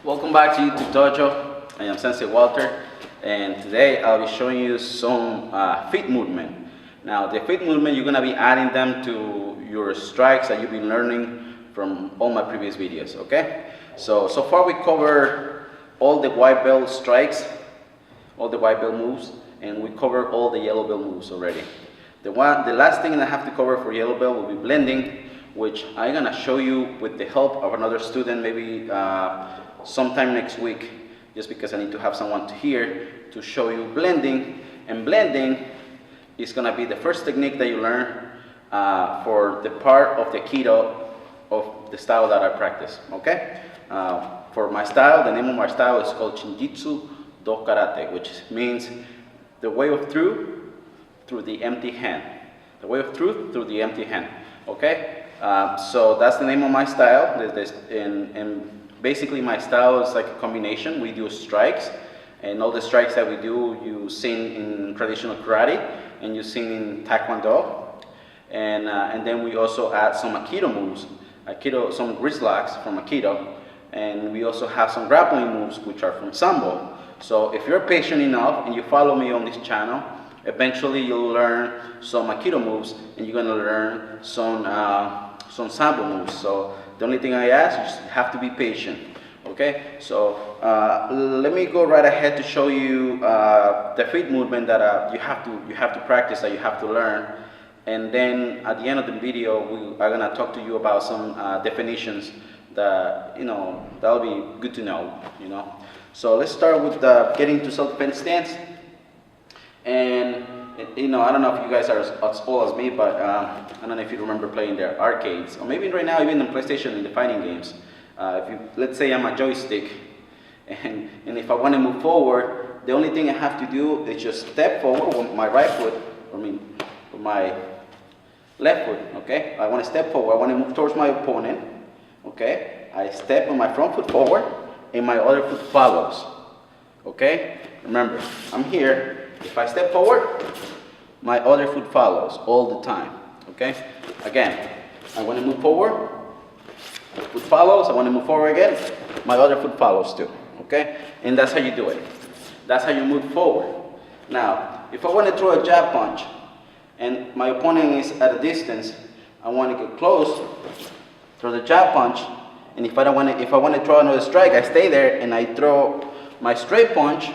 Welcome back to YouTube Dojo. I am Sensei Walter, and today I'll be showing you some feet movement. Now, the feet movement, you're gonna be adding them to your strikes that you've been learning from all my previous videos, okay? So far we covered all the white belt strikes, all the white belt moves, and we covered all the yellow belt moves already. The last thing I have to cover for yellow belt will be blending, which I'm gonna show you with the help of another student, maybe sometime next week, just because I need to have someone here to show you blending. And blending is gonna be the first technique that you learn for the part of the Aikido of the style that I practice, okay? For my style, the name of my style is called Shinjitsu Do Karate, which means the way of truth through the empty hand. The way of truth through the empty hand, okay? So that's the name of my style, and basically my style is like a combination. We do strikes, and all the strikes that we do, you seen in traditional karate, and you seen in taekwondo, and then we also add some Aikido moves, some wrist locks from Aikido, and we also have some grappling moves which are from Sambo. So if you're patient enough and you follow me on this channel, eventually you'll learn some Aikido moves, and you're gonna learn some Sambo moves. So the only thing I ask, you just have to be patient, okay? So let me go right ahead to show you the feet movement that you have to practice, that you have to learn, and then at the end of the video, we are gonna talk to you about some definitions that that'll be good to know, So let's start with getting to self-defense stance. And I don't know if you guys are as old as me, but I don't know if you remember playing the arcades, or maybe right now even in PlayStation in the fighting games. Let's say I'm a joystick, and if I want to move forward, the only thing I have to do is just step forward with my right foot, with my left foot, okay? I want to step forward, I want to move towards my opponent, okay? I step with my front foot forward, and my other foot follows, okay? Remember, I'm here. If I step forward, my other foot follows all the time, okay? Again, I want to move forward, foot follows, I want to move forward again, my other foot follows too, okay? And that's how you do it. That's how you move forward. Now, if I want to throw a jab punch, and my opponent is at a distance, I want to get close, throw the jab punch, and if I want to throw another strike, I stay there and I throw my straight punch,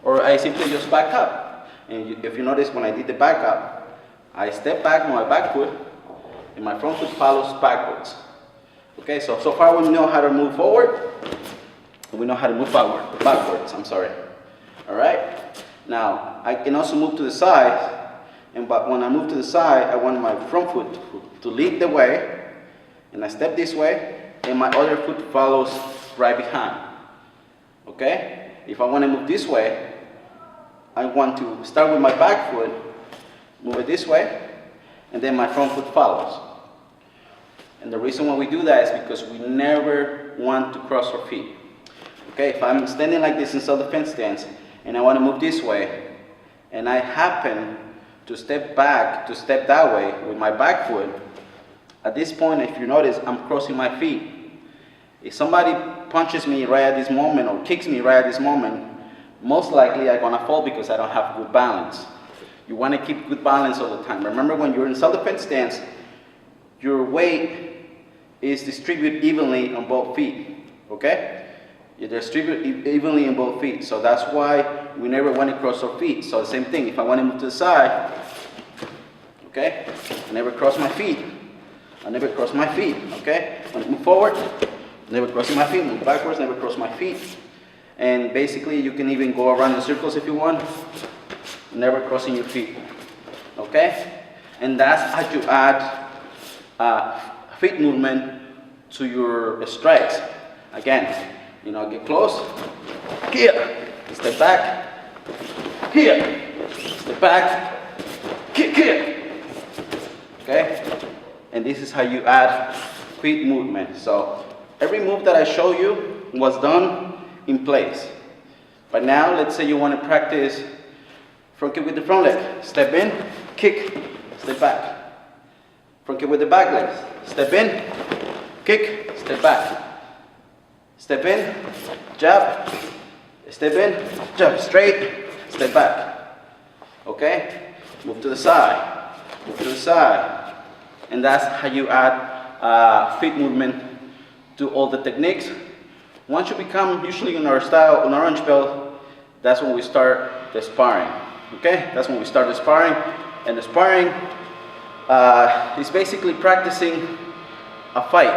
or I simply just back up. And if you notice, when I did the back up, I step back with my back foot, and my front foot follows backwards. Okay, so far we know how to move forward, and we know how to move backwards, I'm sorry. All right? Now, I can also move to the side, but when I move to the side, I want my front foot to lead the way, and I step this way, and my other foot follows right behind. Okay? If I want to move this way, I want to start with my back foot, move it this way, and then my front foot follows. And the reason why we do that is because we never want to cross our feet. Okay, if I'm standing like this in self-defense stance, and I want to move this way, and I happen to step back, to step that way with my back foot, at this point, if you notice, I'm crossing my feet. If somebody punches me right at this moment or kicks me right at this moment, most likely I'm gonna fall because I don't have good balance. You wanna keep good balance all the time. Remember, when you're in self-defense stance, your weight is distributed evenly on both feet, okay? You distribute evenly on both feet, so that's why we never wanna cross our feet. So the same thing, if I wanna move to the side, okay? I never cross my feet. I never cross my feet, okay? When I move forward, never crossing my feet, move backwards, never cross my feet. And basically, you can even go around in circles if you want, never crossing your feet, okay? And that's how you add feet movement to your strikes. Again, get close, here, step back, here, step back, kick here, okay? And this is how you add feet movement. So every move that I show you was done in place. But now, let's say you want to practice front kick with the front leg. Step in, kick, step back. Front kick with the back leg. Step in, kick, step back. step in, jab, step in, jab, straight, step back. Okay? Move to the side, move to the side. And that's how you add feet movement to all the techniques. Once you become, usually in our style, on orange belt, that's when we start the sparring. Okay? That's when we start the sparring. And the sparring is basically practicing a fight.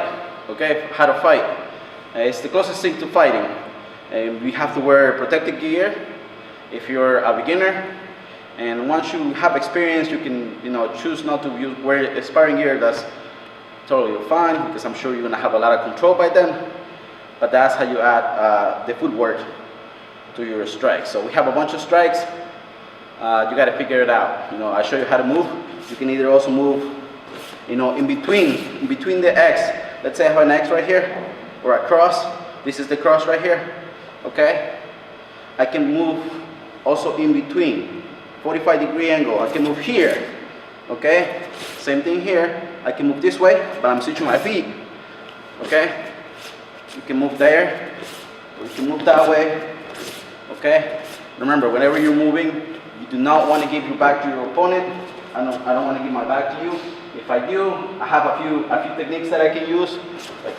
Okay? How to fight. It's the closest thing to fighting. We have to wear protective gear if you're a beginner. And once you have experience, you can, choose not to wear sparring gear. That's totally fine, because I'm sure you're gonna have a lot of control by then. But that's how you add the footwork to your strikes. So we have a bunch of strikes. You got to figure it out. I show you how to move. You can either also move, in between the X. Let's say I have an X right here, or a cross. This is the cross right here. Okay. I can move also in between, 45-degree angle. I can move here. Okay. Same thing here. I can move this way, but I'm switching my feet. Okay. You can move there, or you can move that way. Okay. Remember, whenever you're moving, you do not want to give your back to your opponent. I don't want to give my back to you. If I do, I have a few techniques that I can use, like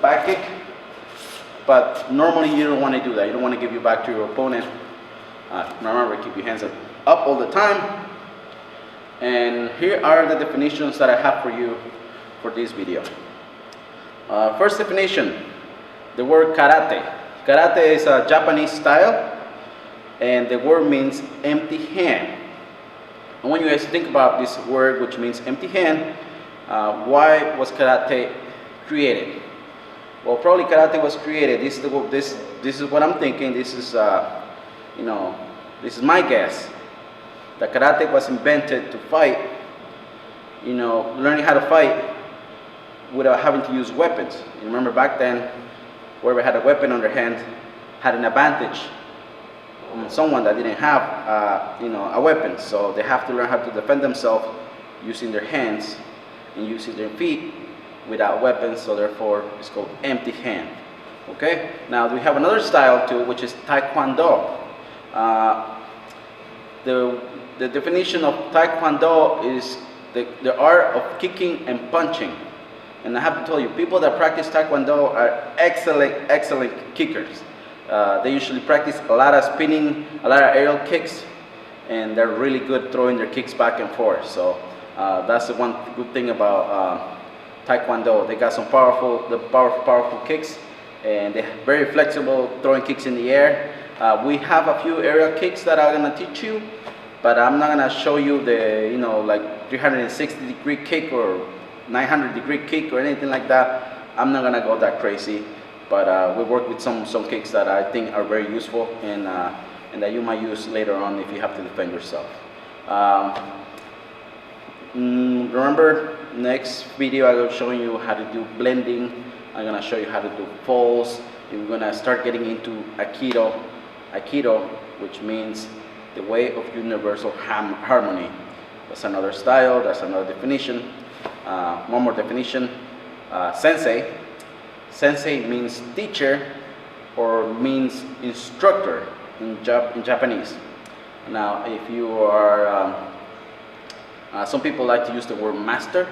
back kick. But normally you don't want to do that. You don't want to give your back to your opponent. Remember, keep your hands up all the time. And here are the definitions that I have for you for this video. First definition, the word karate. Karate is a Japanese style, and the word means empty hand. And when you guys think about this word, which means empty hand, why was karate created? Well, probably karate was created. This is what I'm thinking. This is this is my guess. That karate was invented to fight. Learning how to fight without having to use weapons. You remember back then, whoever had a weapon on their hand had an advantage on someone that didn't have a weapon. So they have to learn how to defend themselves using their hands and using their feet without weapons. So therefore, it's called empty hand. Okay. Now we have another style too, which is taekwondo. The definition of taekwondo is the art of kicking and punching. And I have to tell you, people that practice taekwondo are excellent kickers. They usually practice a lot of spinning, a lot of aerial kicks, and they're really good throwing their kicks back and forth. So that's the one good thing about taekwondo. They got some powerful kicks, and they're very flexible throwing kicks in the air. We have a few aerial kicks that I'm gonna teach you, but I'm not gonna show you the like 360-degree kick or 900-degree kick or anything like that. I'm not gonna go that crazy, but we work with some kicks that I think are very useful and that you might use later on if you have to defend yourself. Remember, next video I will show you how to do blending. I'm gonna show you how to do falls. We're gonna start getting into Aikido, which means the way of universal harmony. That's another style, that's another definition. One more definition, sensei. Sensei means teacher or means instructor in Japanese. Now, if you are, some people like to use the word master,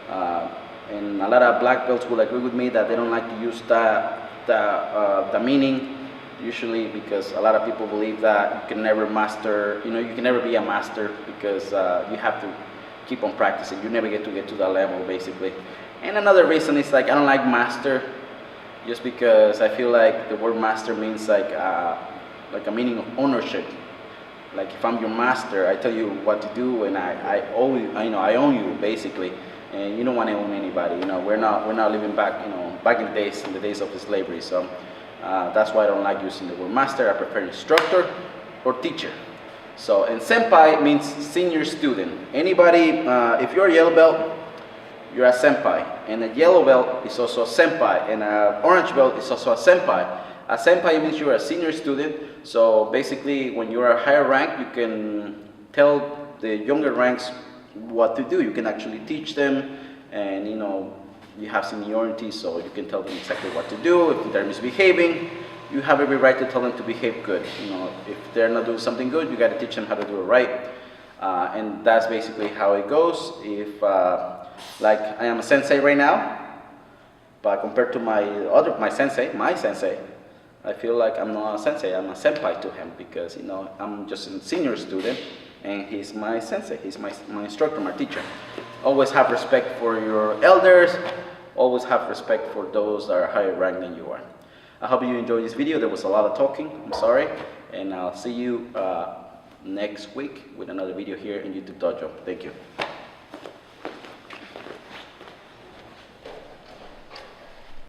and a lot of black belts will agree with me that they don't like to use the meaning, usually because a lot of people believe that you can never master, you can never be a master because you have to keep on practicing. You never get to that level, basically. And another reason is like I don't like master, just because I feel like the word master means like a meaning of ownership. Like if I'm your master, I tell you what to do, and I own you basically. And you don't want to own anybody. We're not living back back in the days of slavery. So that's why I don't like using the word master. I prefer instructor or teacher. So, and senpai means senior student. Anybody, if you're a yellow belt, you're a senpai. And a yellow belt is also a senpai. And an orange belt is also a senpai. A senpai means you're a senior student. So basically, when you're a higher rank, you can tell the younger ranks what to do. You can actually teach them and, you have seniority, so you can tell them exactly what to do. If they're misbehaving, you have every right to tell them to behave good. You know, if they're not doing something good, you got to teach them how to do it right. And that's basically how it goes. If like I am a sensei right now, but compared to my sensei, I feel like I'm not a sensei, I'm a senpai to him, because you know I'm just a senior student and he's my sensei, he's my instructor, my teacher. Always have respect for your elders, always have respect for those that are higher ranked than you are. I hope you enjoyed this video. There was a lot of talking, I'm sorry, and I'll see you next week with another video here in YouTube Dojo. Thank you.